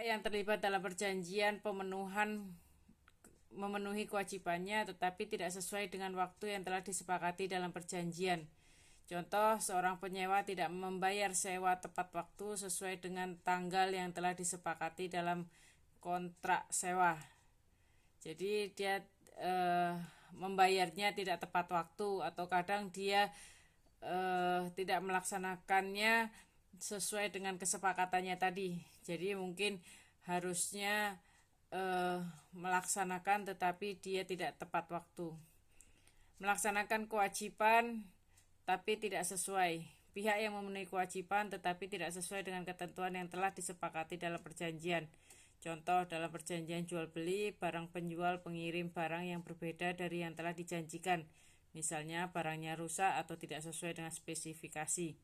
yang terlibat dalam perjanjian memenuhi kewajibannya tetapi tidak sesuai dengan waktu yang telah disepakati dalam perjanjian. Contoh, seorang penyewa tidak membayar sewa tepat waktu sesuai dengan tanggal yang telah disepakati dalam kontrak sewa. Jadi dia membayarnya tidak tepat waktu, atau kadang dia tidak melaksanakannya sesuai dengan kesepakatannya tadi. Jadi mungkin harusnya melaksanakan tetapi dia tidak tepat waktu. Melaksanakan kewajiban tapi tidak sesuai. Pihak yang memenuhi kewajiban tetapi tidak sesuai dengan ketentuan yang telah disepakati dalam perjanjian. Contoh, dalam perjanjian jual beli, barang penjual pengirim barang yang berbeda dari yang telah dijanjikan. Misalnya barangnya rusak atau tidak sesuai dengan spesifikasi.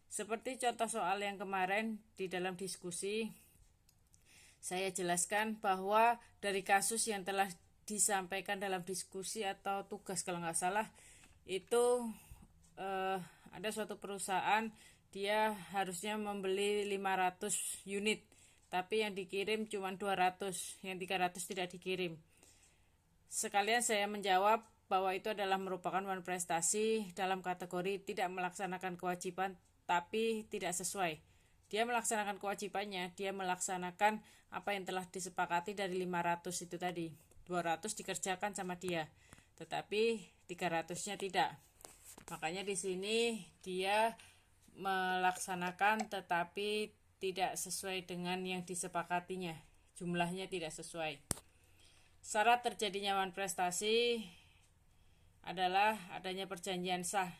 Seperti contoh soal yang kemarin di dalam diskusi, saya jelaskan bahwa dari kasus yang telah disampaikan dalam diskusi atau tugas kalau nggak salah, itu ada suatu perusahaan, dia harusnya membeli 500 unit, tapi yang dikirim cuma 200, yang 300 tidak dikirim. Sekalian saya menjawab bahwa itu adalah merupakan prestasi dalam kategori tidak melaksanakan kewajiban tapi tidak sesuai. Dia melaksanakan kewajibannya, dia melaksanakan apa yang telah disepakati dari 500 itu tadi. 200 dikerjakan sama dia, tetapi 300-nya tidak. Makanya di sini dia melaksanakan tetapi tidak sesuai dengan yang disepakatinya. Jumlahnya tidak sesuai. Syarat terjadinya prestasi adalah adanya perjanjian sah.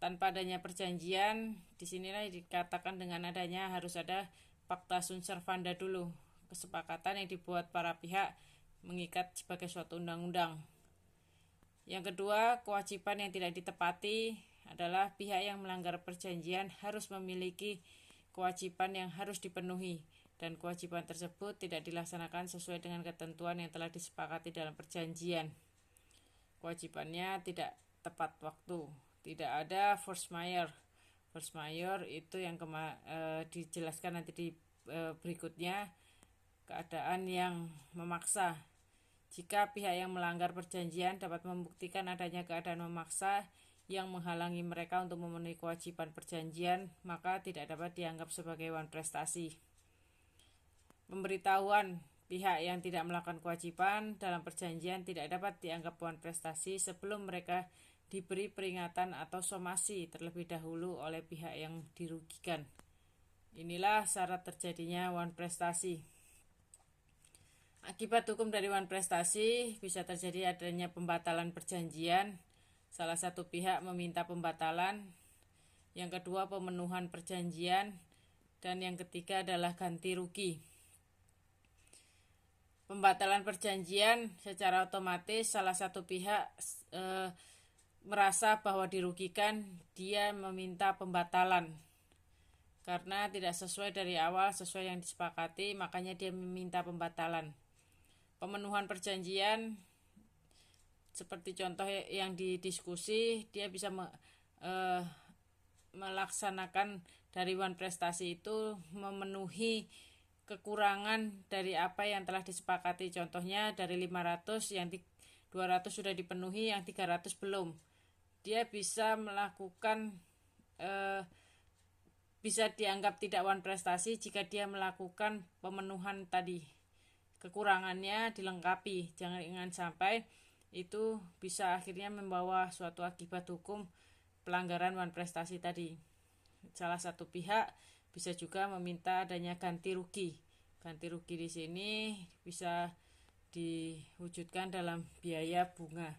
Tanpa adanya perjanjian, disinilah dikatakan dengan adanya harus ada fakta sunt servanda dulu, kesepakatan yang dibuat para pihak mengikat sebagai suatu undang-undang. Yang kedua, kewajiban yang tidak ditepati adalah pihak yang melanggar perjanjian harus memiliki kewajiban yang harus dipenuhi, dan kewajiban tersebut tidak dilaksanakan sesuai dengan ketentuan yang telah disepakati dalam perjanjian. Kewajibannya tidak tepat waktu, tidak ada force majeure. Force majeure itu yang dijelaskan nanti di berikutnya, keadaan yang memaksa. Jika pihak yang melanggar perjanjian dapat membuktikan adanya keadaan memaksa yang menghalangi mereka untuk memenuhi kewajiban perjanjian, maka tidak dapat dianggap sebagai prestasi. Pemberitahuan pihak yang tidak melakukan kewajiban dalam perjanjian tidak dapat dianggap prestasi sebelum mereka diberi peringatan atau somasi terlebih dahulu oleh pihak yang dirugikan. Inilah syarat terjadinya prestasi. Akibat hukum dari prestasi bisa terjadi adanya pembatalan perjanjian. Salah satu pihak meminta pembatalan, yang kedua pemenuhan perjanjian, dan yang ketiga adalah ganti rugi. Pembatalan perjanjian secara otomatis salah satu pihak merasa bahwa dirugikan, dia meminta pembatalan karena tidak sesuai dari awal, sesuai yang disepakati, makanya dia meminta pembatalan. Pemenuhan perjanjian seperti contoh yang didiskusi, dia bisa melaksanakan dari prestasi itu memenuhi kekurangan dari apa yang telah disepakati. Contohnya dari 500 yang 200 sudah dipenuhi, yang 300 belum. Dia bisa melakukan bisa dianggap tidak prestasi jika dia melakukan pemenuhan tadi. Kekurangannya dilengkapi. Jangan sampai itu bisa akhirnya membawa suatu akibat hukum pelanggaran prestasi tadi. Salah satu pihak bisa juga meminta adanya ganti rugi. Ganti rugi di sini bisa diwujudkan dalam biaya bunga.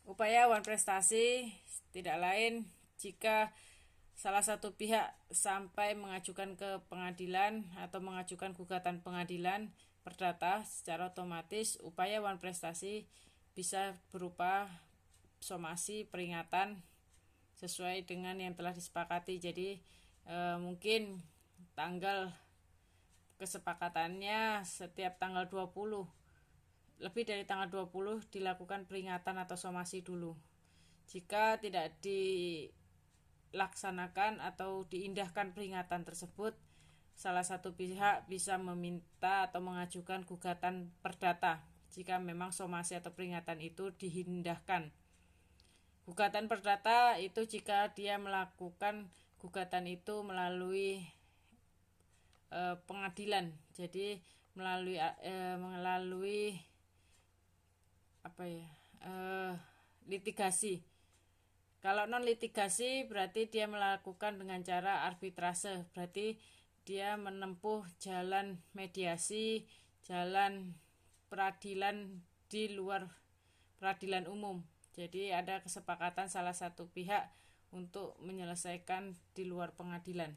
Upaya prestasi tidak lain jika salah satu pihak sampai mengajukan ke pengadilan atau mengajukan gugatan pengadilan perdata, secara otomatis upaya prestasi bisa berupa somasi, peringatan sesuai dengan yang telah disepakati. Jadi mungkin tanggal kesepakatannya setiap tanggal 20, lebih dari tanggal 20 dilakukan peringatan atau somasi dulu. Jika tidak dilaksanakan atau diindahkan peringatan tersebut, salah satu pihak bisa meminta atau mengajukan gugatan perdata jika memang somasi atau peringatan itu diindahkan. Gugatan perdata itu jika dia melakukan gugatan itu melalui pengadilan, jadi melalui litigasi. Kalau non litigasi berarti dia melakukan dengan cara arbitrase, berarti dia menempuh jalan mediasi, jalan peradilan di luar peradilan umum. Jadi ada kesepakatan salah satu pihak untuk menyelesaikan di luar pengadilan.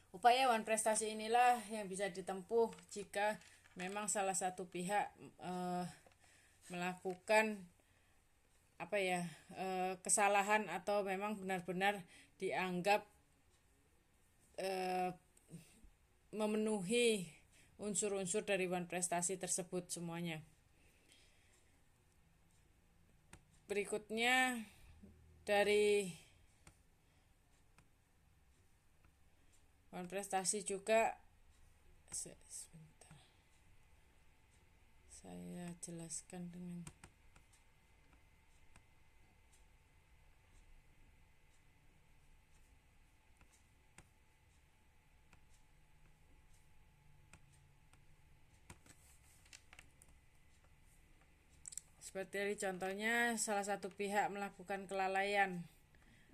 Upaya wan prestasi inilah yang bisa ditempuh jika memang salah satu pihak melakukan kesalahan atau memang benar-benar dianggap memenuhi unsur-unsur dari wan prestasi tersebut semuanya. Berikutnya dari wan prestasi juga sebentar, saya jelaskan dengan seperti contohnya salah satu pihak melakukan kelalaian.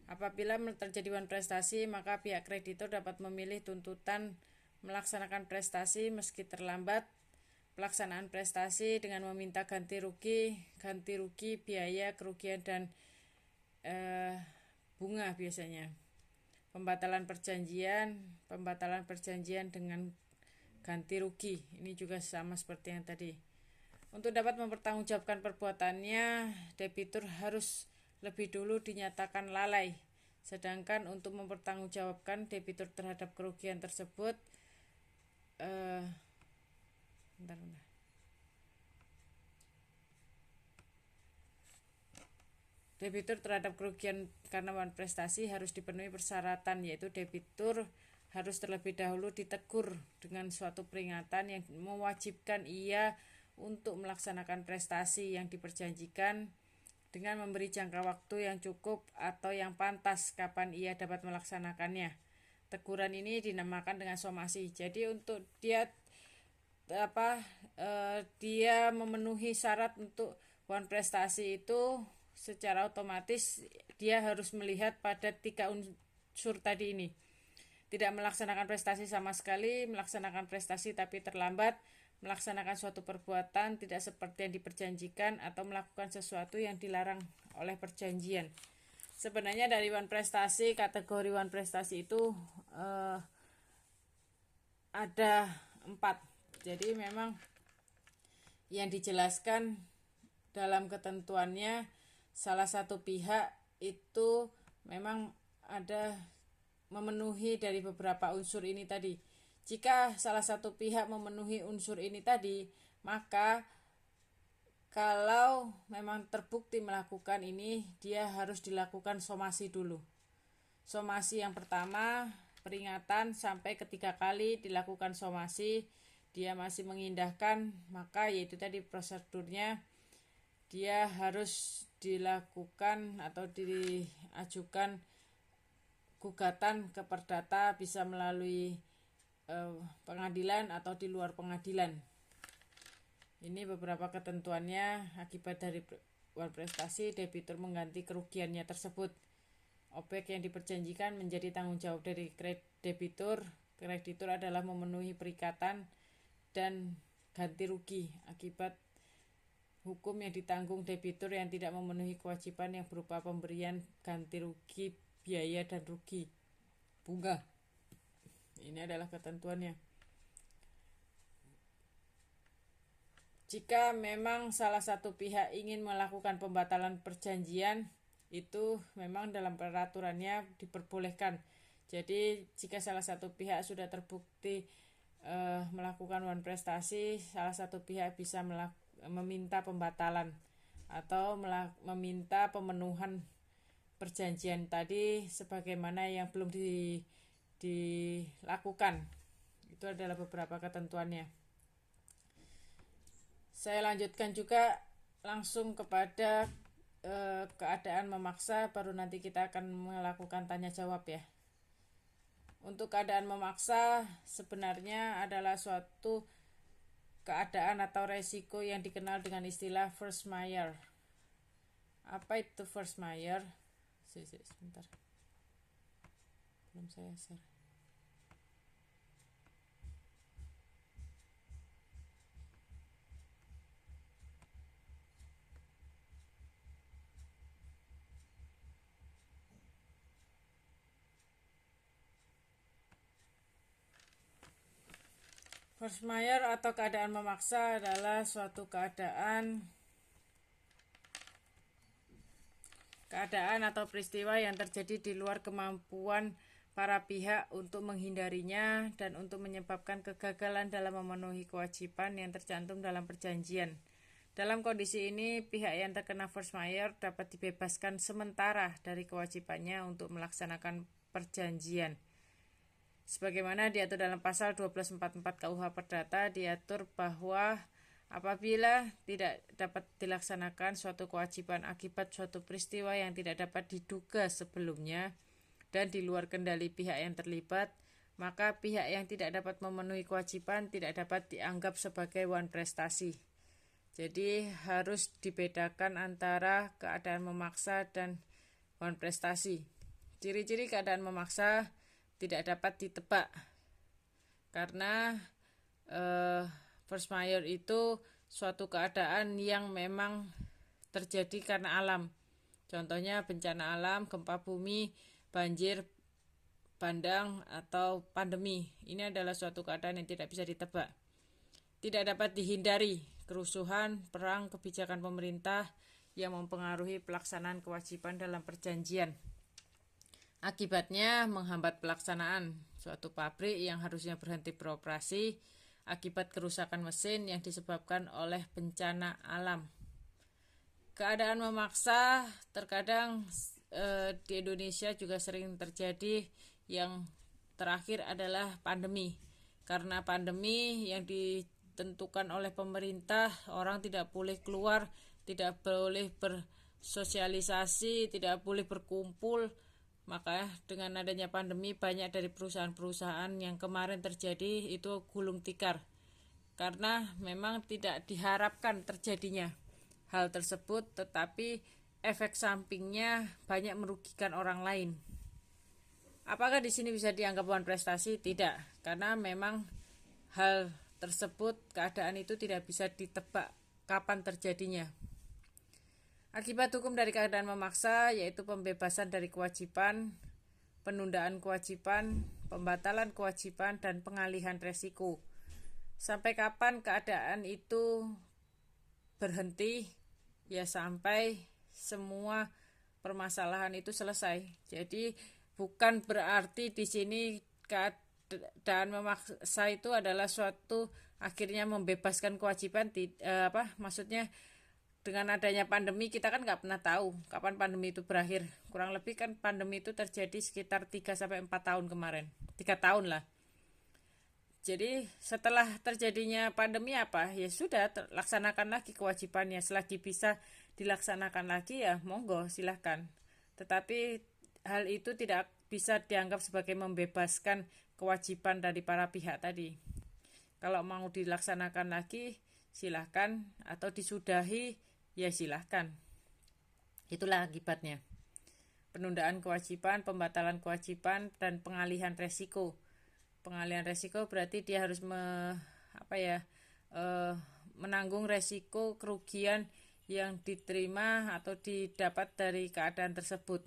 Apabila terjadi wan prestasi, maka pihak kreditor dapat memilih tuntutan melaksanakan prestasi meski terlambat, pelaksanaan prestasi dengan meminta ganti rugi, biaya, kerugian, dan bunga biasanya. Pembatalan perjanjian dengan ganti rugi. Ini juga sama seperti yang tadi. Untuk dapat mempertanggungjawabkan perbuatannya, debitur harus lebih dulu dinyatakan lalai. Sedangkan untuk mempertanggungjawabkan debitur terhadap kerugian tersebut, debitur terhadap kerugian karena wan prestasi harus dipenuhi persyaratan, yaitu debitur harus terlebih dahulu ditegur dengan suatu peringatan yang mewajibkan ia untuk melaksanakan prestasi yang diperjanjikan dengan memberi jangka waktu yang cukup atau yang pantas kapan ia dapat melaksanakannya. Teguran ini dinamakan dengan somasi. Jadi untuk dia memenuhi syarat untuk wan prestasi itu secara otomatis dia harus melihat pada 3 unsur tadi ini. Tidak melaksanakan prestasi sama sekali, melaksanakan prestasi tapi terlambat, melaksanakan suatu perbuatan tidak seperti yang diperjanjikan, atau melakukan sesuatu yang dilarang oleh perjanjian. Sebenarnya dari wan prestasi, kategori wan prestasi itu ada 4. Jadi memang yang dijelaskan dalam ketentuannya, salah satu pihak itu memang ada memenuhi dari beberapa unsur ini tadi. Jika salah satu pihak memenuhi unsur ini tadi, maka kalau memang terbukti melakukan ini, dia harus dilakukan somasi dulu. Somasi yang pertama, peringatan sampai 3 kali dilakukan somasi, dia masih mengindahkan, maka yaitu tadi prosedurnya, dia harus dilakukan atau diajukan gugatan ke perdata, bisa melalui pengadilan atau di luar pengadilan. Ini beberapa ketentuannya. Akibat dari wan prestasi, debitur mengganti kerugiannya tersebut. Objek yang diperjanjikan menjadi tanggung jawab dari debitur. Kreditur adalah memenuhi perikatan dan ganti rugi akibat hukum yang ditanggung debitur yang tidak memenuhi kewajiban yang berupa pemberian ganti rugi, biaya, dan rugi bunga. Ini adalah ketentuannya. Jika memang salah satu pihak ingin melakukan pembatalan perjanjian, itu memang dalam peraturannya diperbolehkan. Jadi jika salah satu pihak sudah terbukti melakukan wan prestasi, salah satu pihak bisa meminta pembatalan atau meminta pemenuhan perjanjian tadi sebagaimana yang belum dilakukan. Itu adalah beberapa ketentuannya. Saya lanjutkan juga langsung kepada keadaan memaksa, baru nanti kita akan melakukan tanya jawab ya. Untuk keadaan memaksa sebenarnya adalah suatu keadaan atau resiko yang dikenal dengan istilah force majeure. Apa itu force majeure? Sebentar. Belum saya share. Force majeure atau keadaan memaksa adalah suatu keadaan atau peristiwa yang terjadi di luar kemampuan para pihak untuk menghindarinya dan untuk menyebabkan kegagalan dalam memenuhi kewajiban yang tercantum dalam perjanjian. Dalam kondisi ini, pihak yang terkena force majeure dapat dibebaskan sementara dari kewajibannya untuk melaksanakan perjanjian. Sebagaimana diatur dalam pasal 1244 KUH Perdata, diatur bahwa apabila tidak dapat dilaksanakan suatu kewajiban akibat suatu peristiwa yang tidak dapat diduga sebelumnya dan di luar kendali pihak yang terlibat, maka pihak yang tidak dapat memenuhi kewajiban tidak dapat dianggap sebagai wan prestasi. Jadi harus dibedakan antara keadaan memaksa dan wan prestasi. Ciri-ciri keadaan memaksa tidak dapat ditebak karena force majeure itu suatu keadaan yang memang terjadi karena alam. Contohnya bencana alam, gempa bumi, banjir bandang, atau pandemi. Ini adalah suatu keadaan yang tidak bisa ditebak. Tidak dapat dihindari kerusuhan, perang, kebijakan pemerintah yang mempengaruhi pelaksanaan kewajiban dalam perjanjian. Akibatnya menghambat pelaksanaan suatu pabrik yang harusnya berhenti beroperasi akibat kerusakan mesin yang disebabkan oleh bencana alam. Keadaan memaksa terkadang di Indonesia juga sering terjadi. Yang terakhir adalah pandemi. Karena pandemi yang ditentukan oleh pemerintah, orang tidak boleh keluar, tidak boleh bersosialisasi, tidak boleh berkumpul. Maka dengan adanya pandemi, banyak dari perusahaan-perusahaan yang kemarin terjadi itu gulung tikar. Karena memang tidak diharapkan terjadinya hal tersebut, tetapi efek sampingnya banyak merugikan orang lain. Apakah di sini bisa dianggap wan prestasi? Tidak, karena memang hal tersebut, keadaan itu tidak bisa ditebak kapan terjadinya. Akibat hukum dari keadaan memaksa yaitu pembebasan dari kewajiban, penundaan kewajiban, pembatalan kewajiban, dan pengalihan resiko. Sampai kapan keadaan itu berhenti? Ya sampai semua permasalahan itu selesai. Jadi bukan berarti di sini keadaan memaksa itu adalah suatu akhirnya membebaskan kewajiban. Maksudnya dengan adanya pandemi kita kan nggak pernah tahu kapan pandemi itu berakhir. Kurang lebih kan pandemi itu terjadi sekitar 3-4 tahun kemarin. 3 tahun lah. Jadi setelah terjadinya pandemi apa? Ya sudah, laksanakan lagi kewajibannya. Selagi bisa dilaksanakan lagi ya monggo silahkan. Tetapi hal itu tidak bisa dianggap sebagai membebaskan kewajiban dari para pihak tadi. Kalau mau dilaksanakan lagi silahkan, atau disudahi ya silahkan. Itulah akibatnya. Penundaan kewajiban, pembatalan kewajiban, dan pengalihan resiko. Pengalihan resiko berarti dia harus menanggung resiko kerugian yang diterima atau didapat dari keadaan tersebut.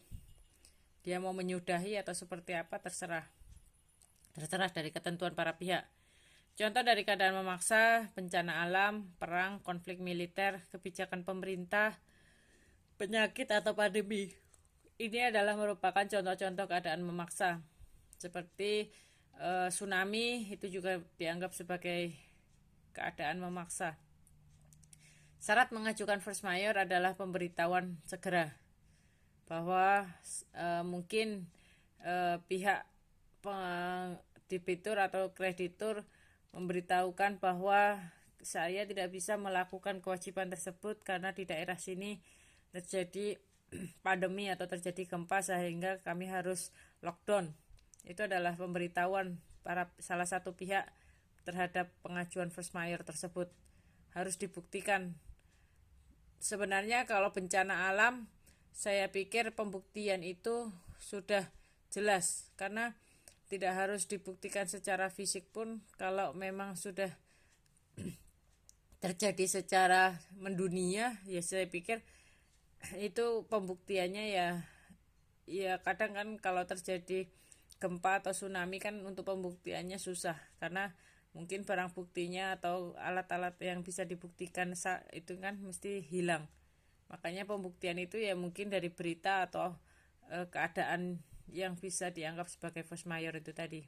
Dia mau menyudahi atau seperti apa terserah dari ketentuan para pihak. Contoh dari keadaan memaksa: bencana alam, perang, konflik militer, kebijakan pemerintah, penyakit atau pandemi. Ini adalah merupakan contoh-contoh keadaan memaksa. Seperti tsunami itu juga dianggap sebagai keadaan memaksa. Syarat mengajukan force majeure adalah pemberitahuan segera. bahwa mungkin pihak debitur atau kreditur memberitahukan bahwa saya tidak bisa melakukan kewajiban tersebut karena di daerah sini terjadi pandemi atau terjadi gempa sehingga kami harus lockdown. Itu adalah pemberitahuan para salah satu pihak terhadap pengajuan force majeure tersebut. Harus dibuktikan. Sebenarnya kalau bencana alam, saya pikir pembuktian itu sudah jelas karena tidak harus dibuktikan secara fisik pun kalau memang sudah terjadi secara mendunia, ya saya pikir itu pembuktiannya ya kadang kan kalau terjadi gempa atau tsunami kan untuk pembuktiannya susah karena mungkin barang buktinya atau alat-alat yang bisa dibuktikan itu kan mesti hilang. Makanya pembuktian itu ya mungkin dari berita atau keadaan yang bisa dianggap sebagai force majeure itu tadi.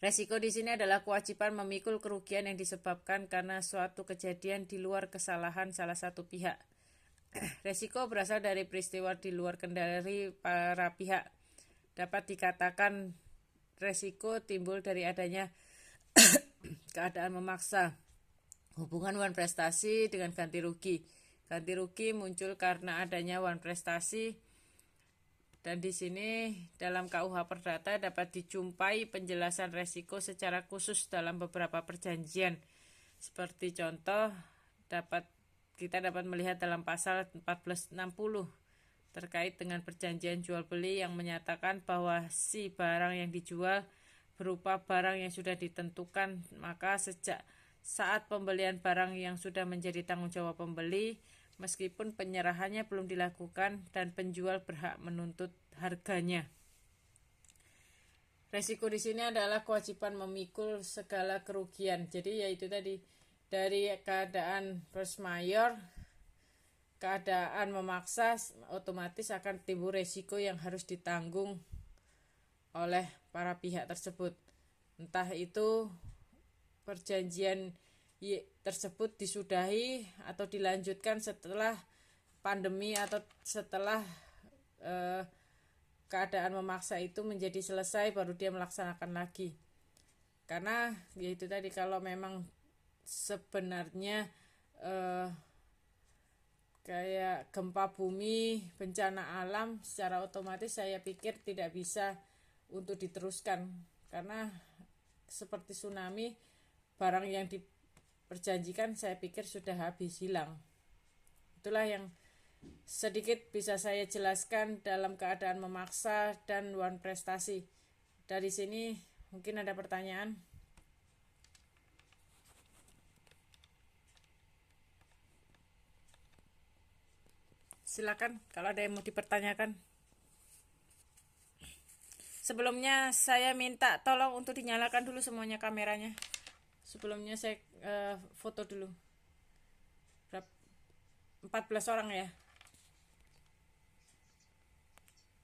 Resiko di sini adalah kewajiban memikul kerugian yang disebabkan karena suatu kejadian di luar kesalahan salah satu pihak. Resiko berasal dari peristiwa di luar kendali para pihak. Dapat dikatakan resiko timbul dari adanya keadaan memaksa. Hubungan wan prestasi dengan ganti rugi. Ganti rugi muncul karena adanya wan prestasi. Dan di sini dalam KUH Perdata dapat dijumpai penjelasan resiko secara khusus dalam beberapa perjanjian. Seperti contoh kita dapat melihat dalam pasal 1460 terkait dengan perjanjian jual beli yang menyatakan bahwa si barang yang dijual berupa barang yang sudah ditentukan, maka sejak saat pembelian barang yang sudah menjadi tanggung jawab pembeli, meskipun penyerahannya belum dilakukan dan penjual berhak menuntut harganya. Resiko di sini adalah kewajiban memikul segala kerugian. Jadi yaitu tadi dari keadaan force majeure, keadaan memaksa, otomatis akan timbul resiko yang harus ditanggung oleh para pihak tersebut. Entah itu perjanjian tersebut disudahi atau dilanjutkan setelah pandemi atau setelah keadaan memaksa itu menjadi selesai baru dia melaksanakan lagi. Karena yaitu tadi kalau memang sebenarnya kayak gempa bumi, bencana alam secara otomatis saya pikir tidak bisa untuk diteruskan karena seperti tsunami, barang yang diperjanjikan saya pikir sudah habis hilang. Itulah yang sedikit bisa saya jelaskan dalam keadaan memaksa dan wan prestasi. Dari sini mungkin ada pertanyaan. Silakan kalau ada yang mau dipertanyakan. Sebelumnya saya minta tolong untuk dinyalakan dulu semuanya kameranya. Sebelumnya saya foto dulu. 14 orang ya.